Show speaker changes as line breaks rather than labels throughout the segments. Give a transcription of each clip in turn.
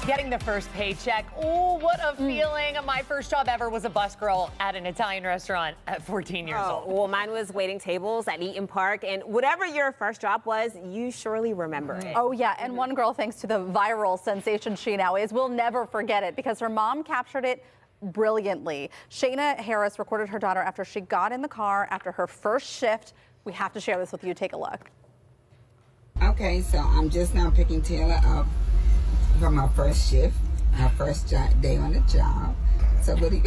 Getting the first paycheck. Oh, what a feeling. My first job ever was a bus girl at an Italian restaurant at 14 years old.
Well, mine was waiting tables at Eaton Park, and whatever your first job was, you surely remember it.
Oh, yeah, and one girl, thanks to the viral sensation she now is, will never forget it because her mom captured it brilliantly. Shayna Harris recorded her daughter after she got in the car after her first shift. We have to share this with you. Take a look.
Okay, so I'm just now picking Taylor up from our first shift, our first day on the job. So what do you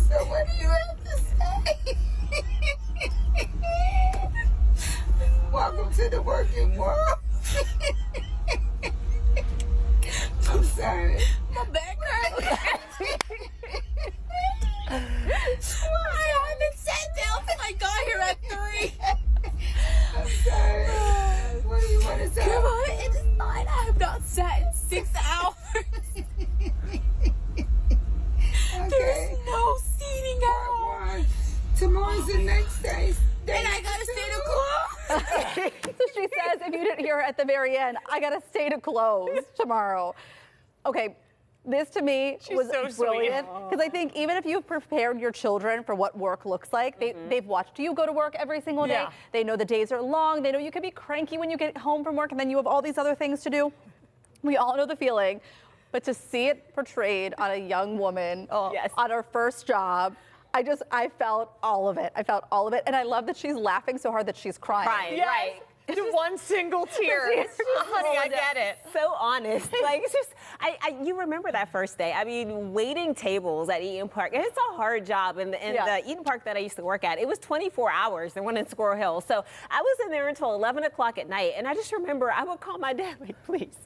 So what do you have to say? Welcome to the working world. I'm sorry.
My back hurts. I haven't sat down since I got here at 3.
I'm sorry. What do you want to say?
Come on, it is fine. I have not sat in 6 hours. There's no seating out.
Tomorrow's the next day.
And I gotta stay to close.
So she says, if you didn't hear her at the very end, I gotta stay to close tomorrow. Okay, this to me was
so
brilliant because I think even if you've prepared your children for what work looks like, they've watched you go to work every single day.
Yeah.
They know the days are long. They know you can be cranky when you get home from work and then you have all these other things to do. We all know the feeling, but to see it portrayed on a young woman on her first job, I felt all of it. I felt all of it. And I love that she's laughing so hard that she's crying.
Yes.
Right.
To one single tear. Honey, I get it.
So honest. Like, it's just, you remember that first day. I mean, waiting tables at Eaton Park. And it's a hard job. And the Eaton Park that I used to work at, it was 24 hours. The one in Squirrel Hill. So I was in there until 11 o'clock at night. And I just remember I would call my dad, like, please,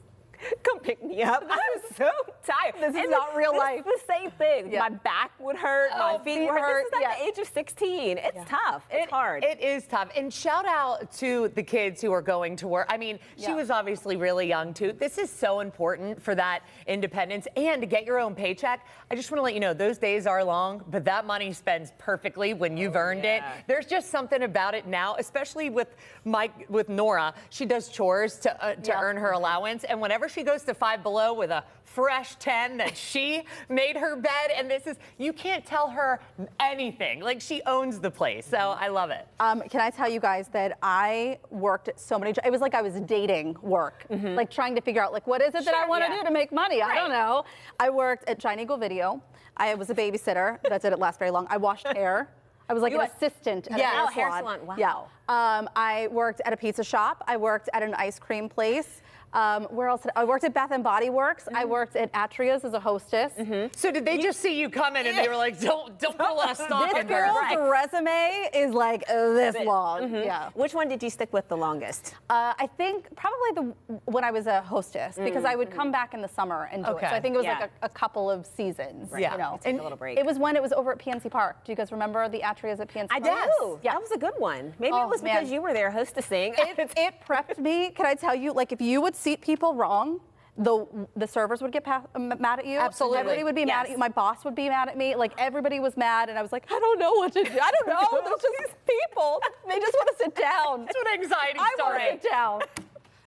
come pick me up. I was so tired.
This is not real life.
It's the same thing.
Yeah.
My back would hurt. My feet would hurt. This is at the age of 16. It's tough. It's hard.
It is tough. And shout out to the kids who are going to work. I mean, she was obviously really young too. This is so important for that independence and to get your own paycheck. I just want to let you know, those days are long, but that money spends perfectly when you've earned it. There's just something about it now, especially with Nora. She does chores to earn her allowance. And whenever she goes to Five Below with a fresh 10 that she made her bed, and you can't tell her anything. Like, she owns the place, so I love it.
Can I tell you guys that I worked at so many jobs. It was like I was dating work, like trying to figure out, like, what is it that I want to do to make money? I don't know. I worked at Giant Eagle Video. I was a babysitter. That didn't last very long. I washed hair. I was like an assistant at a hair salon.
Wow.
Yeah. I worked at a pizza shop. I worked at an ice cream place. Where else? I worked at Bath and Body Works. I worked at Atria's as a hostess.
So did they just see you coming and they were like, don't pull a stock
This
in her?
girl's resume is like this long. Yeah.
Which one did you stick with the longest?
I think probably when I was a hostess because I would come back in the summer and do it. So I think it was like a couple of seasons.
Yeah.
You know,
Take a little break.
It was when it was over at PNC Park. Do you guys remember the Atria's at PNC Park?
I do.
Yeah.
That was a good one. Maybe it was because you were there hostessing.
It prepped me. Can I tell you, like, if you would seat people wrong, the servers would get mad at you.
Absolutely.
Everybody would be mad at you. My boss would be mad at me. Like, everybody was mad, and I was like, I don't know what to do. I don't know. They're just people. They just want to sit down.
That's what anxiety
I
started.
want to sit down.